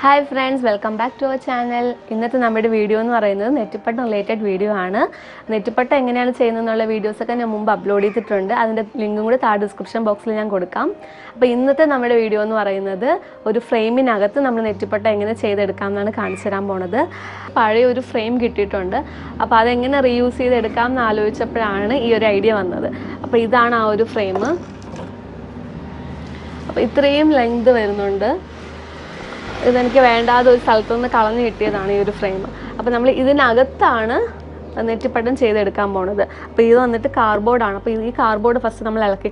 Hi friends, welcome back to our channel. ഇന്നത്തെ നമ്മുടെ video എന്ന് പറയുന്നത് നെറ്റിപ്പട്ടം റിലേറ്റഡ് വീഡിയോ ആണ്. നെറ്റിപ്പട്ടം എങ്ങനെയാണ് ചെയ്യുന്നതെന്നുള്ള വീഡിയോസ് ഒക്കെ ഞാൻ മുമ്പ് അപ്ലോഡ് ചെയ്തിട്ടുണ്ട്. അതിന്റെ ലിങ്കും കൂടി താഴെ ഡിസ്ക്രിപ്ഷൻ ബോക്സിൽ ഞാൻ കൊടുക്കാം. അപ്പോൾ ഇന്നത്തെ നമ്മുടെ വീഡിയോ എന്ന് പറയുന്നത് ഒരു ഫ്രെയിമിനകത്ത് നമ്മൾ നെറ്റിപ്പട്ടം എങ്ങനെ ചെയ്തെടുക്കാം എന്നാണ് കാണിച്ചു തരാൻ പോണത്. പഴയ ഒരു ഫ്രെയിം കിട്ടിയിട്ടുണ്ട്. അപ്പോൾ അതെങ്ങനെ റീയൂസ് ചെയ്തെടുക്കാം എന്ന് ആലോചിച്ചപ്പോഴാണ് ഈ ഒരു ഐഡിയ വന്നത്. അപ്പോൾ ഇതാണ് ആ ഒരു ഫ്രെയിം. അപ്പോൾ ഇത്രയും ലെങ്ത് വരുന്നുണ്ട്. ഇതെനിക്ക് വേണ്ടാതെ ഒരു സ്ഥലത്തുനിന്ന് കളഞ്ഞു കിട്ടിയതാണ് ഈ ഒരു ഫ്രെയിം. അപ്പോൾ നമ്മൾ ഇതിനകത്താണ് നെറ്റിപ്പട്ടം ചെയ്തെടുക്കാൻ പോണത്. അപ്പോൾ ഇത് വന്നിട്ട് കാർഡ്ബോർഡാണ്. അപ്പോൾ ഈ കാർഡ്ബോർഡ് ഫസ്റ്റ് നമ്മൾ ഇളക്കി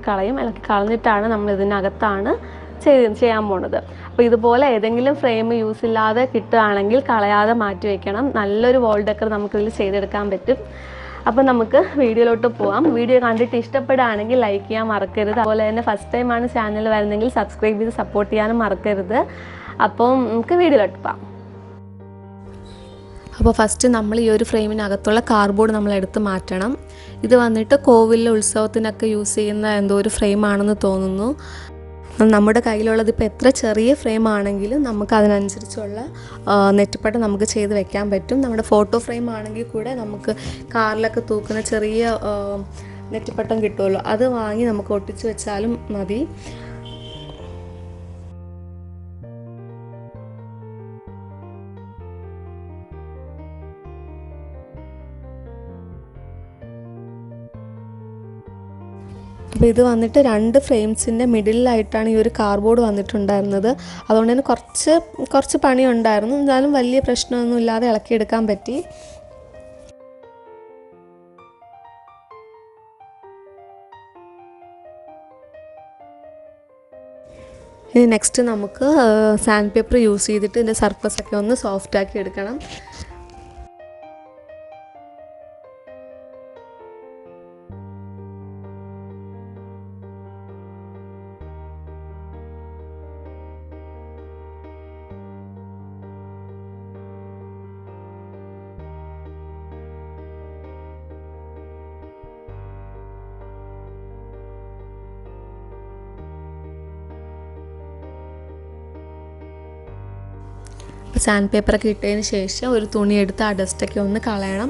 കളഞ്ഞിട്ടാണ് നമ്മൾ ഇതിനകത്താണ് ചെയ്യാൻ പോണത്. അപ്പോൾ ഇതുപോലെ ഏതെങ്കിലും ഫ്രെയിം യൂസ് ഇല്ലാതെ കിട്ടുകയാണെങ്കിൽ കളയാതെ മാറ്റി വയ്ക്കണം. നല്ലൊരു വാൾ ഡെക്കർ നമുക്കിതിൽ ചെയ്തെടുക്കാൻ പറ്റും. അപ്പോൾ നമുക്ക് വീഡിയോയിലോട്ട് പോകാം. വീഡിയോ കണ്ടിട്ട് ഇഷ്ടപ്പെടുകയാണെങ്കിൽ ലൈക്ക് ചെയ്യാൻ മറക്കരുത്. അതുപോലെ തന്നെ ഫസ്റ്റ് ടൈമാണ് ചാനൽ വരുന്നതെങ്കിൽ സബ്സ്ക്രൈബ് ചെയ്ത് സപ്പോർട്ട് ചെയ്യാനും മറക്കരുത്. അപ്പോൾ നമുക്ക് വീഡിയോയിലോട്ട് പോകാം. അപ്പോൾ ഫസ്റ്റ് നമ്മൾ ഈ ഒരു ഫ്രെയിമിനകത്തുള്ള കാർഡ്ബോർഡ് നമ്മൾ എടുത്ത് മാറ്റണം. ഇത് വന്നിട്ട് കോവിലിലെ ഉത്സവത്തിനൊക്കെ യൂസ് ചെയ്യുന്ന എന്തോ ഒരു ഫ്രെയിമാണെന്ന് തോന്നുന്നു. നമ്മുടെ കയ്യിലുള്ളത് ഇപ്പോൾ എത്ര ചെറിയ ഫ്രെയിം ആണെങ്കിലും നമുക്ക് അതിനനുസരിച്ചുള്ള നെറ്റിപ്പട്ടം നമുക്ക് ചെയ്ത് വെക്കാൻ പറ്റും. നമ്മുടെ ഫോട്ടോ ഫ്രെയിം ആണെങ്കിൽ കൂടെ നമുക്ക് കാറിലൊക്കെ തൂക്കുന്ന ചെറിയ നെറ്റിപ്പട്ടം കിട്ടുമല്ലോ, അത് വാങ്ങി നമുക്ക് ഒട്ടിച്ച് വെച്ചാലും മതി. അപ്പോൾ ഇത് വന്നിട്ട് 2 ഫ്രെയിംസിൻ്റെ മിഡിലായിട്ടാണ് ഈ ഒരു കാർഡ്ബോർഡ് വന്നിട്ടുണ്ടായിരുന്നത്. അതുകൊണ്ട് തന്നെ കുറച്ച് പണിയുണ്ടായിരുന്നു. എന്നാലും വലിയ പ്രശ്നമൊന്നും ഇല്ലാതെ ഇളക്കിയെടുക്കാൻ പറ്റി. ഇനി നെക്സ്റ്റ് നമുക്ക് സാൻഡ് പേപ്പർ യൂസ് ചെയ്തിട്ട് ഇതിൻ്റെ സർഫസൊക്കെ ഒന്ന് സോഫ്റ്റാക്കി എടുക്കണം. സാൻഡ് പേപ്പറൊക്കെ ഇട്ടതിന് ശേഷം ഒരു തുണി എടുത്ത് ആ ഡസ്റ്റൊക്കെ ഒന്ന് കളയണം.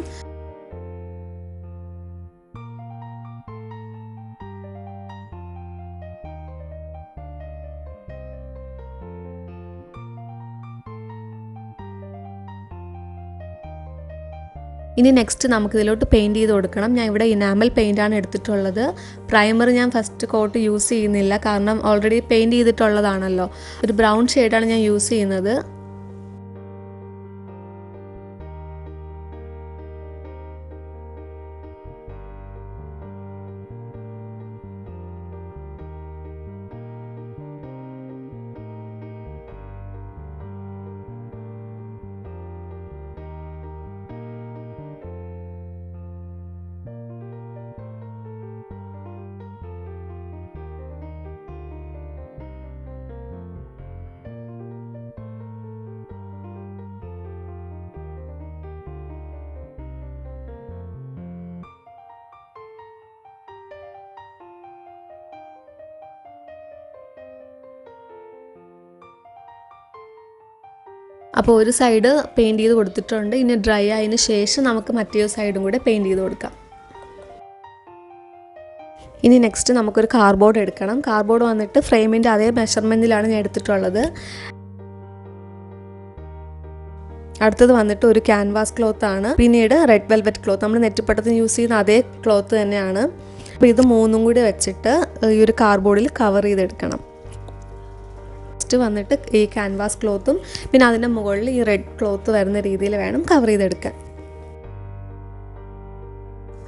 ഇനി നെക്സ്റ്റ് നമുക്കിതിലോട്ട് പെയിൻറ്റ് ചെയ്ത് കൊടുക്കണം. ഞാൻ ഇവിടെ ഇനാമൽ പെയിൻ്റാണ് എടുത്തിട്ടുള്ളത്. പ്രൈമർ ഞാൻ ഫസ്റ്റ് കോട്ട് യൂസ് ചെയ്യുന്നില്ല, കാരണം ഓൾറെഡി പെയിൻറ്റ് ചെയ്തിട്ടുള്ളതാണല്ലോ. ഒരു ബ്രൗൺ ഷെയ്ഡാണ് ഞാൻ യൂസ് ചെയ്യുന്നത്. അപ്പോൾ ഒരു സൈഡ് പെയിൻറ്റ് ചെയ്ത് കൊടുത്തിട്ടുണ്ട്. ഇനി ഡ്രൈ ആയതിന് ശേഷം നമുക്ക് മറ്റേ സൈഡും കൂടെ പെയിൻറ്റ് ചെയ്ത് കൊടുക്കാം. ഇനി നെക്സ്റ്റ് നമുക്കൊരു കാർഡ്ബോർഡ് എടുക്കണം. കാർഡ്ബോർഡ് വന്നിട്ട് ഫ്രെയിമിൻ്റെ അതേ മെഷർമെൻറ്റിലാണ് ഞാൻ എടുത്തിട്ടുള്ളത്. അടുത്തത് വന്നിട്ട് ഒരു ക്യാൻവാസ് ക്ലോത്ത് ആണ്. പിന്നീട് റെഡ് വെൽവെറ്റ് ക്ലോത്ത്, നമ്മൾ നെറ്റിപ്പട്ടത്തിന് യൂസ് ചെയ്യുന്ന അതേ ക്ലോത്ത് തന്നെയാണ്. അപ്പോൾ ഇത് മൂന്നും കൂടി വെച്ചിട്ട് ഈ ഒരു കാർഡ്ബോർഡിൽ കവർ ചെയ്തെടുക്കണം. വന്നിട്ട് ഈ ക്യാൻവാസ് ക്ലോത്തും പിന്നെ അതിൻ്റെ മുകളിൽ ഈ റെഡ് ക്ലോത്ത് വരുന്ന രീതിയിൽ വേണം കവർ ചെയ്തെടുക്കാൻ.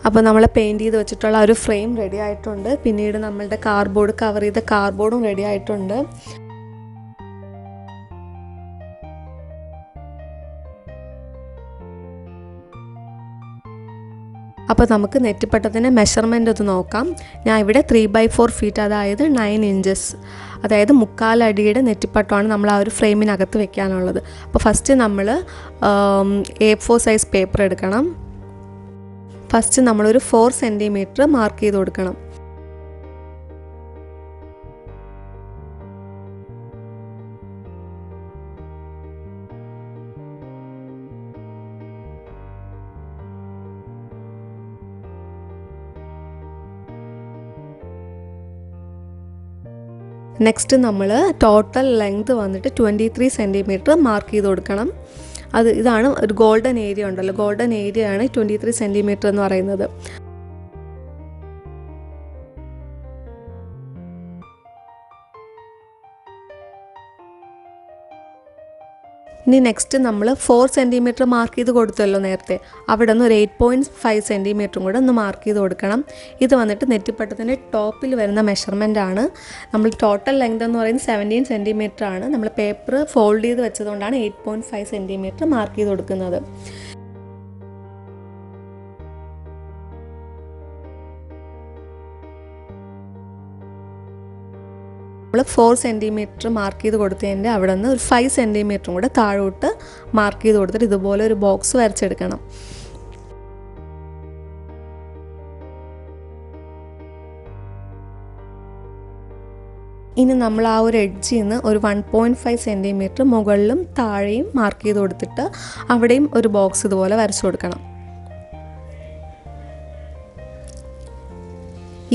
അപ്പോൾ നമ്മൾ പെയിൻറ്റ് ചെയ്ത് വെച്ചിട്ടുള്ള ഒരു ഫ്രെയിം റെഡി ആയിട്ടുണ്ട്. പിന്നീട് നമ്മളുടെ കാർഡ്ബോർഡ് കവർ ചെയ്ത കാർഡ്ബോർഡും റെഡി ആയിട്ടുണ്ട്. അപ്പോൾ നമുക്ക് നെറ്റിപ്പട്ടത്തിൻ്റെ മെഷർമെൻ്റ് ഒന്ന് നോക്കാം. ഞാൻ ഇവിടെ 3/4 ഫീറ്റ്, അതായത് 9 ഇഞ്ചസ്, അതായത് 3/4 അടിയുടെ നെറ്റിപ്പട്ടമാണ് നമ്മൾ ആ ഒരു ഫ്രെയിമിനകത്ത് വെക്കാനുള്ളത്. അപ്പോൾ ഫസ്റ്റ് നമ്മൾ A4 സൈസ് പേപ്പർ എടുക്കണം. ഫസ്റ്റ് നമ്മളൊരു 4 സെൻറ്റിമീറ്റർ മാർക്ക് ചെയ്ത് കൊടുക്കണം. നെക്സ്റ്റ് നമ്മൾ ടോട്ടൽ ലെങ്ത് വന്നിട്ട് 23 സെൻറ്റിമീറ്റർ മാർക്ക് ചെയ്ത് കൊടുക്കണം. ഇതാണ് ഒരു ഗോൾഡൻ ഏരിയ ഉണ്ടല്ലോ, ഗോൾഡൻ ഏരിയ ആണ് 23 സെൻറ്റിമീറ്റർ എന്ന് പറയുന്നത്. ഇനി നെക്സ്റ്റ് നമ്മൾ 4 സെൻറ്റിമീറ്റർ മാർക്ക് ചെയ്ത് കൊടുത്തല്ലോ നേരത്തെ, അവിടെ നിന്ന് ഒരു 8.5 സെൻറ്റിമീറ്ററും കൂടെ ഒന്ന് മാർക്ക് ചെയ്ത് കൊടുക്കണം. ഇത് വന്നിട്ട് നെറ്റിപ്പട്ടത്തിൻ്റെ ടോപ്പിൽ വരുന്ന മെഷർമെൻ്റ് ആണ്. നമ്മൾ ടോട്ടൽ ലെങ്ത് എന്ന് പറയുന്നത് 17 സെൻറ്റിമീറ്റർ ആണ്. നമ്മൾ പേപ്പർ ഫോൾഡ് ചെയ്ത് വെച്ചതുകൊണ്ടാണ് 8.5 സെൻറ്റിമീറ്റർ മാർക്ക് ചെയ്ത് കൊടുക്കുന്നത്. നമ്മൾ 4 സെൻറ്റിമീറ്റർ മാർക്ക് ചെയ്ത് കൊടുത്തതിൻ്റെ അവിടെ നിന്ന് ഒരു 5 സെൻറ്റിമീറ്ററും കൂടെ താഴോട്ട് മാർക്ക് ചെയ്ത് കൊടുത്തിട്ട് ഇതുപോലെ ഒരു ബോക്സ് വരച്ചെടുക്കണം. ഇനി നമ്മൾ ആ ഒരു എഡ്ജിൽ നിന്ന് ഒരു 1.5 സെൻറ്റിമീറ്റർ മുകളിലും താഴെയും മാർക്ക് ചെയ്ത് കൊടുത്തിട്ട് അവിടെയും ഒരു ബോക്സ് ഇതുപോലെ വരച്ചു കൊടുക്കണം.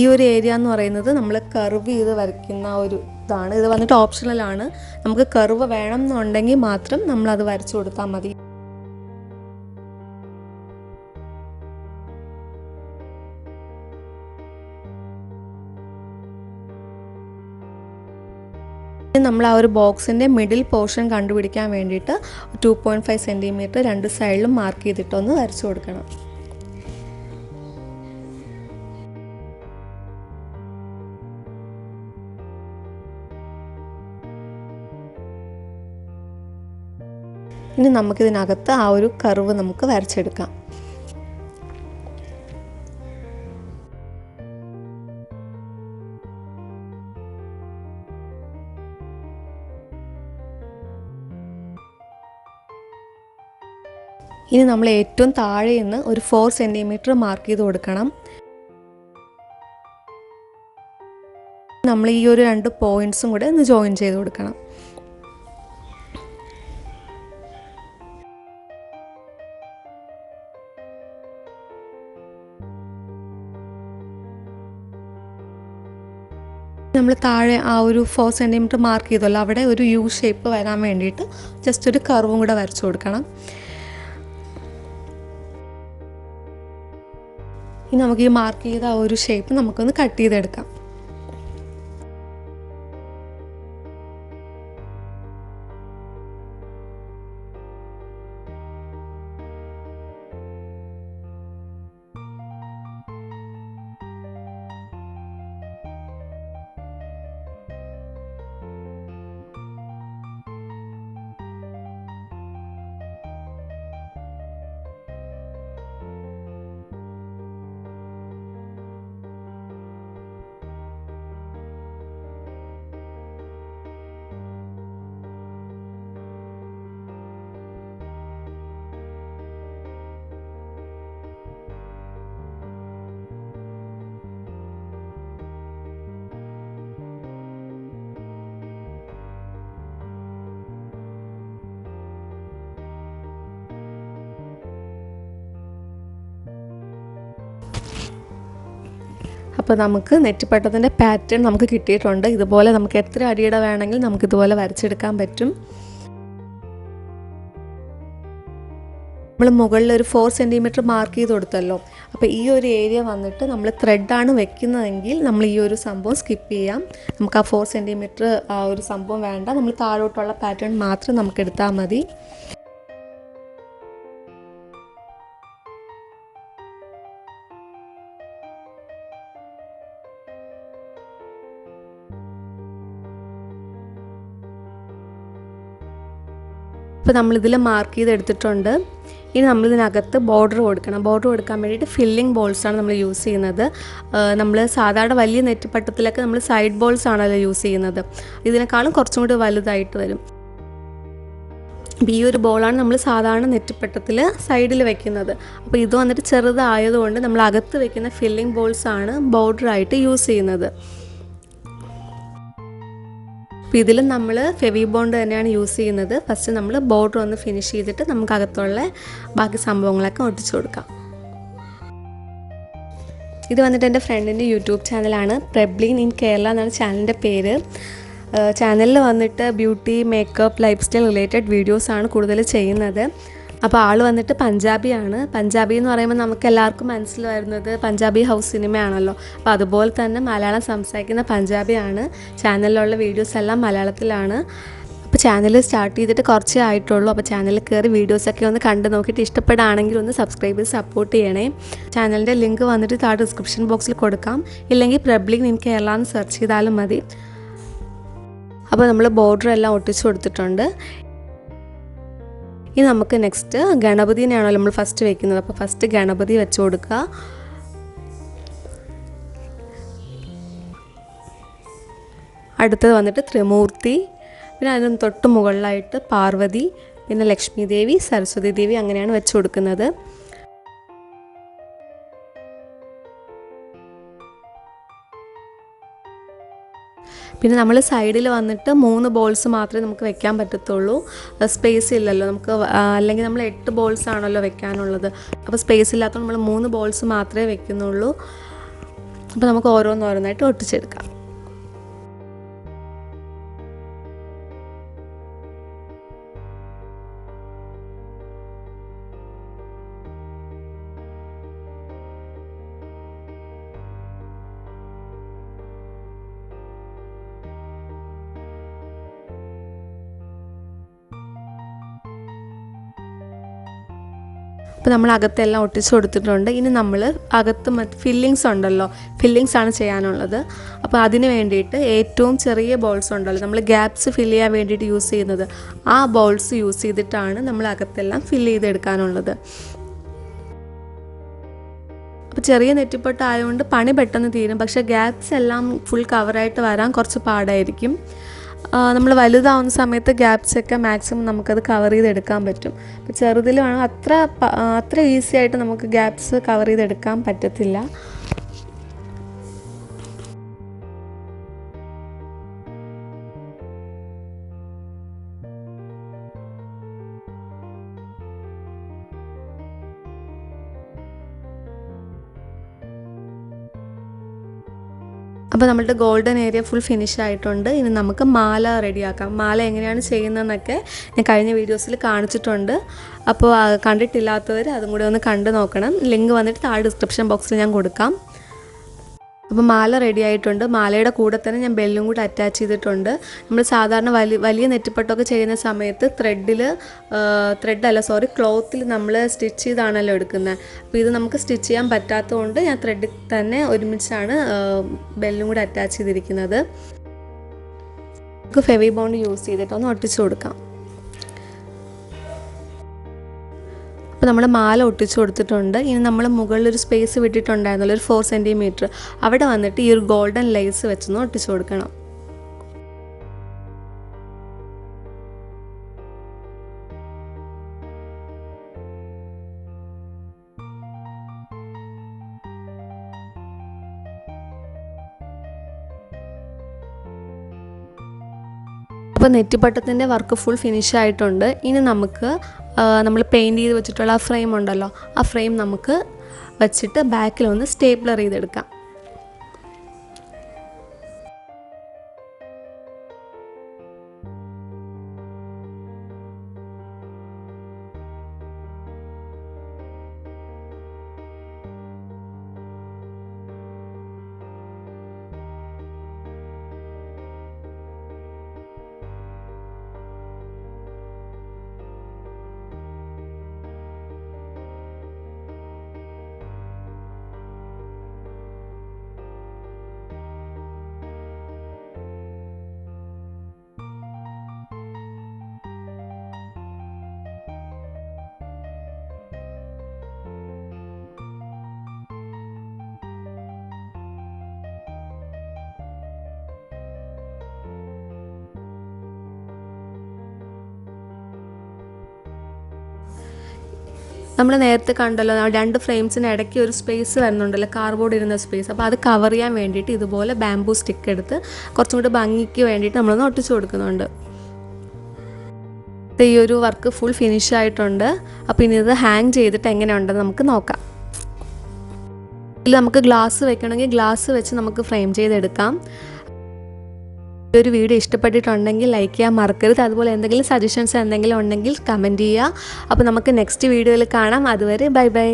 ഈ ഒരു ഏരിയ എന്ന് പറയുന്നത് നമ്മൾ കർവ് ചെയ്ത് വരയ്ക്കുന്ന ഒരു ഇതാണ്. ഇത് വന്നിട്ട് ഓപ്ഷണലാണ്. നമുക്ക് കർവ് വേണം എന്നുണ്ടെങ്കിൽ മാത്രം നമ്മളത് വരച്ചു കൊടുത്താൽ മതി. നമ്മൾ ആ ഒരു ബോക്സിൻ്റെ മിഡിൽ പോർഷൻ കണ്ടുപിടിക്കാൻ വേണ്ടിയിട്ട് 2.5 സെൻറ്റിമീറ്റർ രണ്ട് സൈഡിലും മാർക്ക് ചെയ്തിട്ടൊന്ന് വരച്ചു കൊടുക്കണം. ഇനി നമുക്കിതിനകത്ത് ആ ഒരു കർവ് നമുക്ക് വരച്ചെടുക്കാം. ഇനി നമ്മൾ ഏറ്റവും താഴെ നിന്ന് ഒരു 4 സെൻറ്റിമീറ്റർ മാർക്ക് ചെയ്ത് കൊടുക്കണം. നമ്മൾ ഈ ഒരു 2 പോയിൻറ്റ്സും കൂടെ ഒന്ന് ജോയിൻ ചെയ്ത് കൊടുക്കണം. നമ്മൾ താഴെ ആ ഒരു 4 സെൻറ്റിമീറ്റർ മാർക്ക് ചെയ്തല്ലോ, അവിടെ ഒരു യു ഷേപ്പ് വരാൻ വേണ്ടിയിട്ട് ജസ്റ്റ് ഒരു കർവും കൂടെ വരച്ചു കൊടുക്കണം. ഇനി നമുക്ക് ഈ മാർക്ക് ചെയ്ത ആ ഒരു ഷേപ്പ് നമുക്കൊന്ന് കട്ട് ചെയ്തെടുക്കാം. അപ്പോൾ നമുക്ക് നെറ്റിപ്പട്ടത്തിൻ്റെ പാറ്റേൺ നമുക്ക് കിട്ടിയിട്ടുണ്ട്. ഇതുപോലെ നമുക്ക് എത്ര അടിയുടെ വേണമെങ്കിൽ നമുക്കിതുപോലെ വരച്ചെടുക്കാൻ പറ്റും. നമ്മൾ മുകളിൽ ഒരു 4 സെൻറ്റിമീറ്റർ മാർക്ക് ചെയ്ത് കൊടുത്തല്ലോ. അപ്പോൾ ഈ ഒരു ഏരിയ വന്നിട്ട് നമ്മൾ ത്രെഡാണ് വെക്കുന്നതെങ്കിൽ നമ്മൾ ഈ ഒരു സംഭവം സ്കിപ്പ് ചെയ്യാം. നമുക്ക് ആ 4 സെൻറ്റിമീറ്റർ ആ ഒരു സംഭവം വേണ്ട, നമ്മൾ താഴോട്ടുള്ള പാറ്റേൺ മാത്രം നമുക്ക് എടുത്താൽ മതി. ഇപ്പോൾ നമ്മളിതിൽ മാർക്ക് ചെയ്തെടുത്തിട്ടുണ്ട്. ഇനി നമ്മളിതിനകത്ത് ബോർഡർ കൊടുക്കണം. ബോർഡർ കൊടുക്കാൻ വേണ്ടിയിട്ട് ഫില്ലിംഗ് ബോൾസാണ് നമ്മൾ യൂസ് ചെയ്യുന്നത്. നമ്മൾ സാധാരണ വലിയ നെറ്റിപ്പട്ടത്തിലൊക്കെ നമ്മൾ സൈഡ് ബോൾസ് ആണല്ലോ യൂസ് ചെയ്യുന്നത്. ഇതിനേക്കാളും കുറച്ചും കൂടി വലുതായിട്ട് വരും. അപ്പോൾ ഈ ഒരു ബോളാണ് നമ്മൾ സാധാരണ നെറ്റിപ്പട്ടത്തിൽ സൈഡിൽ വെക്കുന്നത്. അപ്പോൾ ഇത് വന്നിട്ട് ചെറുതായതുകൊണ്ട് നമ്മൾ അകത്ത് വെക്കുന്ന ഫില്ലിംഗ് ബോൾസാണ് ബോർഡറായിട്ട് യൂസ് ചെയ്യുന്നത്. അപ്പോൾ ഇതിലും നമ്മൾ ഫെവി ബോണ്ട് തന്നെയാണ് യൂസ് ചെയ്യുന്നത്. ഫസ്റ്റ് നമ്മൾ ബോർഡർ ഒന്ന് ഫിനിഷ് ചെയ്തിട്ട് നമുക്ക് അകത്തുള്ള ബാക്കി സംഭവങ്ങളൊക്കെ ഒട്ടിച്ചു കൊടുക്കാം. ഇത് വന്നിട്ട് എൻ്റെ ഫ്രണ്ടിൻ്റെ യൂട്യൂബ് ചാനലാണ്. പ്രബ്ലിൻ ഇൻ കേരള എന്നാണ് ചാനലിൻ്റെ പേര്. ചാനലിൽ വന്നിട്ട് beauty, makeup, life style related വീഡിയോസാണ് കൂടുതൽ ചെയ്യുന്നത്. അപ്പോൾ ആൾ വന്നിട്ട് പഞ്ചാബിയാണ്. പഞ്ചാബി എന്ന് പറയുമ്പോൾ നമുക്ക് എല്ലാവർക്കും മനസ്സിൽ വരുന്നത് പഞ്ചാബി ഹൗസ് സിനിമയാണല്ലോ. അപ്പോൾ അതുപോലെ തന്നെ മലയാളം സംസാരിക്കുന്ന പഞ്ചാബിയാണ്. ചാനലിലുള്ള വീഡിയോസ് എല്ലാം മലയാളത്തിലാണ്. അപ്പോൾ ചാനൽ സ്റ്റാർട്ട് ചെയ്തിട്ട് കുറച്ചേ ആയിട്ടുള്ളൂ. അപ്പോൾ ചാനലിൽ കയറി വീഡിയോസൊക്കെ ഒന്ന് കണ്ട് നോക്കിയിട്ട് ഇഷ്ടപ്പെടുകയാണെങ്കിൽ ഒന്ന് സബ്സ്ക്രൈബ് ചെയ്ത് സപ്പോർട്ട് ചെയ്യണേ. ചാനലിൻ്റെ ലിങ്ക് വന്നിട്ട് താഴെ ഡിസ്ക്രിപ്ഷൻ ബോക്സിൽ കൊടുക്കാം. ഇല്ലെങ്കിൽ പബ്ലിക് ഇൻ കേരള എന്ന് സെർച്ച് ചെയ്താലും മതി. അപ്പോൾ നമ്മൾ ബോർഡർ എല്ലാം ഒട്ടിച്ചു കൊടുത്തിട്ടുണ്ട്. ഇനി നമുക്ക് നെക്സ്റ്റ് ഗണപതിനെയാണല്ലോ നമ്മൾ ഫസ്റ്റ് വെക്കുന്നത്. അപ്പോൾ ഫസ്റ്റ് ഗണപതി വെച്ച് കൊടുക്കുക. അടുത്തത് വന്നിട്ട് ത്രിമൂർത്തി, പിന്നെ അതിന് തൊട്ട് മുകളിലായിട്ട് പാർവതി, പിന്നെ ലക്ഷ്മി ദേവി, സരസ്വതി ദേവി, അങ്ങനെയാണ് വെച്ച് കൊടുക്കുന്നത്. പിന്നെ നമ്മൾ സൈഡിൽ വന്നിട്ട് 3 ബോൾസ് മാത്രമേ നമുക്ക് വെക്കാൻ പറ്റത്തുള്ളൂ. സ്പേസ് ഇല്ലല്ലോ നമുക്ക്, അല്ലെങ്കിൽ നമ്മൾ 8 ബോൾസ് ആണല്ലോ വെക്കാനുള്ളത്. അപ്പോൾ സ്പേസ് ഇല്ലാത്തതുകൊണ്ട് നമ്മൾ 3 ബോൾസ് മാത്രമേ വെക്കുന്നുള്ളൂ. അപ്പോൾ നമുക്ക് ഓരോന്നോരോന്നായിട്ട് ഒട്ടിച്ചെടുക്കാം. അപ്പോൾ നമ്മൾ അകത്തെല്ലാം ഒട്ടിച്ച് കൊടുത്തിട്ടുണ്ട്. ഇനി നമ്മൾ അകത്ത് ഫില്ലിങ്സ് ഉണ്ടല്ലോ, ഫില്ലിങ്സ് ആണ് ചെയ്യാനുള്ളത്. അപ്പോൾ അതിന് വേണ്ടിയിട്ട് ഏറ്റവും ചെറിയ ബോൾസ് ഉണ്ടല്ലോ, നമ്മൾ ഗ്യാപ്സ് ഫില്ല് ചെയ്യാൻ വേണ്ടിയിട്ട് യൂസ് ചെയ്യുന്നത്, ആ ബോൾസ് യൂസ് ചെയ്തിട്ടാണ് നമ്മൾ അകത്തെല്ലാം ഫില്ല് ചെയ്തെടുക്കാനുള്ളത്. അപ്പോൾ ചെറിയ നെറ്റിപ്പട്ട ആയതുകൊണ്ട് പണി പെട്ടെന്ന് തീരും. പക്ഷേ ഗ്യാപ്സ് എല്ലാം ഫുൾ കവറായിട്ട് വരാൻ കുറച്ച് പാടായിരിക്കും. നമ്മൾ വലുതാവുന്ന സമയത്ത് ഗ്യാപ്സൊക്കെ മാക്സിമം നമുക്കത് കവർ ചെയ്തെടുക്കാൻ പറ്റും. അപ്പോൾ ചെറുതിലാണെങ്കിൽ അത്ര ഈസി ആയിട്ട് നമുക്ക് ഗ്യാപ്സ് കവർ ചെയ്തെടുക്കാൻ പറ്റത്തില്ല. അപ്പോൾ നമ്മളുടെ ഗോൾഡൻ ഏരിയ ഫുൾ ഫിനിഷ് ആയിട്ടുണ്ട്. ഇനി നമുക്ക് മാല റെഡിയാക്കാം. മാല എങ്ങനെയാണ് ചെയ്യുന്നതെന്നൊക്കെ ഞാൻ കഴിഞ്ഞ വീഡിയോസിൽ കാണിച്ചിട്ടുണ്ട്. അപ്പോൾ കണ്ടിട്ടില്ലാത്തവർ അതും കൂടി ഒന്ന് കണ്ടു നോക്കണം. ലിങ്ക് വന്നിട്ട് താഴെ ഡിസ്ക്രിപ്ഷൻ ബോക്സിൽ ഞാൻ കൊടുക്കാം. അപ്പോൾ മാല റെഡി ആയിട്ടുണ്ട്. മാലയുടെ കൂടെ തന്നെ ഞാൻ ബെല്ലും കൂടി അറ്റാച്ച് ചെയ്തിട്ടുണ്ട്. നമ്മൾ സാധാരണ വലിയ നെറ്റിപ്പട്ടമൊക്കെ ചെയ്യുന്ന സമയത്ത് ക്ലോത്തിൽ നമ്മൾ സ്റ്റിച്ച് ചെയ്താണല്ലോ എടുക്കുന്നത്. അപ്പോൾ ഇത് നമുക്ക് സ്റ്റിച്ച് ചെയ്യാൻ പറ്റാത്തതുകൊണ്ട് ഞാൻ ത്രെഡിൽ തന്നെ ഒരുമിച്ചാണ് ബെല്ലും കൂടി അറ്റാച്ച് ചെയ്തിരിക്കുന്നത്. നമുക്ക് ഫെവി ബോണ്ട് യൂസ് ചെയ്തിട്ടൊന്ന് ഒട്ടിച്ചു കൊടുക്കാം. അപ്പോൾ നമ്മൾ മാല ഒട്ടിച്ചു കൊടുത്തിട്ടുണ്ട്. ഇനി നമ്മൾ മുകളിലൊരു സ്പേസ് വിട്ടിട്ടുണ്ടായിരുന്നല്ലോ, ഒരു 4 സെൻറ്റിമീറ്റർ, അവിടെ വന്നിട്ട് ഈ ഒരു ഗോൾഡൻ ലേസ് വെച്ചൊന്ന് ഒട്ടിച്ചു കൊടുക്കണം. അപ്പോൾ നെറ്റിപ്പട്ടത്തിൻ്റെ വർക്ക് ഫുൾ ഫിനിഷ് ആയിട്ടുണ്ട്. ഇനി നമുക്ക് നമ്മൾ പെയിൻറ്റ് ചെയ്ത് വെച്ചിട്ടുള്ള ആ ഫ്രെയിം ഉണ്ടല്ലോ, ആ ഫ്രെയിം നമുക്ക് വെച്ചിട്ട് ബാക്കിലൊന്ന് സ്റ്റേപ്ലർ ചെയ്തെടുക്കാം. നമ്മൾ നേരത്തെ കണ്ടല്ലോ, 2 ഫ്രെയിംസിന് ഇടയ്ക്ക് ഒരു സ്പേസ് വരുന്നുണ്ടല്ലോ, കാർഡ്ബോർഡ് ഇരുന്ന സ്പേസ്. അപ്പോൾ അത് കവർ ചെയ്യാൻ വേണ്ടിയിട്ട് ഇതുപോലെ ബാംബൂ സ്റ്റിക്ക് എടുത്ത് കുറച്ചും കൂടി ഭംഗിക്ക് വേണ്ടിയിട്ട് നമ്മളൊന്ന് ഒട്ടിച്ചു കൊടുക്കുന്നുണ്ട്. ഈ ഒരു വർക്ക് ഫുൾ ഫിനിഷ് ആയിട്ടുണ്ട്. അപ്പോൾ ഇനി ഇത് ഹാങ് ചെയ്തിട്ട് എങ്ങനെയുണ്ടെന്ന് നമുക്ക് നോക്കാം. ഇതിൽ നമുക്ക് ഗ്ലാസ് വെക്കണമെങ്കിൽ ഗ്ലാസ് വെച്ച് നമുക്ക് ഫ്രെയിം ചെയ്തെടുക്കാം. ഈ ഒരു വീഡിയോ ഇഷ്ടപ്പെട്ടിട്ടുണ്ടെങ്കിൽ ലൈക്ക് ചെയ്യാൻ മറക്കരുത്. അതുപോലെ എന്തെങ്കിലും സജഷൻസ് എന്തെങ്കിലും ഉണ്ടെങ്കിൽ കമൻറ്റ് ചെയ്യുക. അപ്പോൾ നമുക്ക് നെക്സ്റ്റ് വീഡിയോയിൽ കാണാം. അതുവരെ ബൈ ബൈ.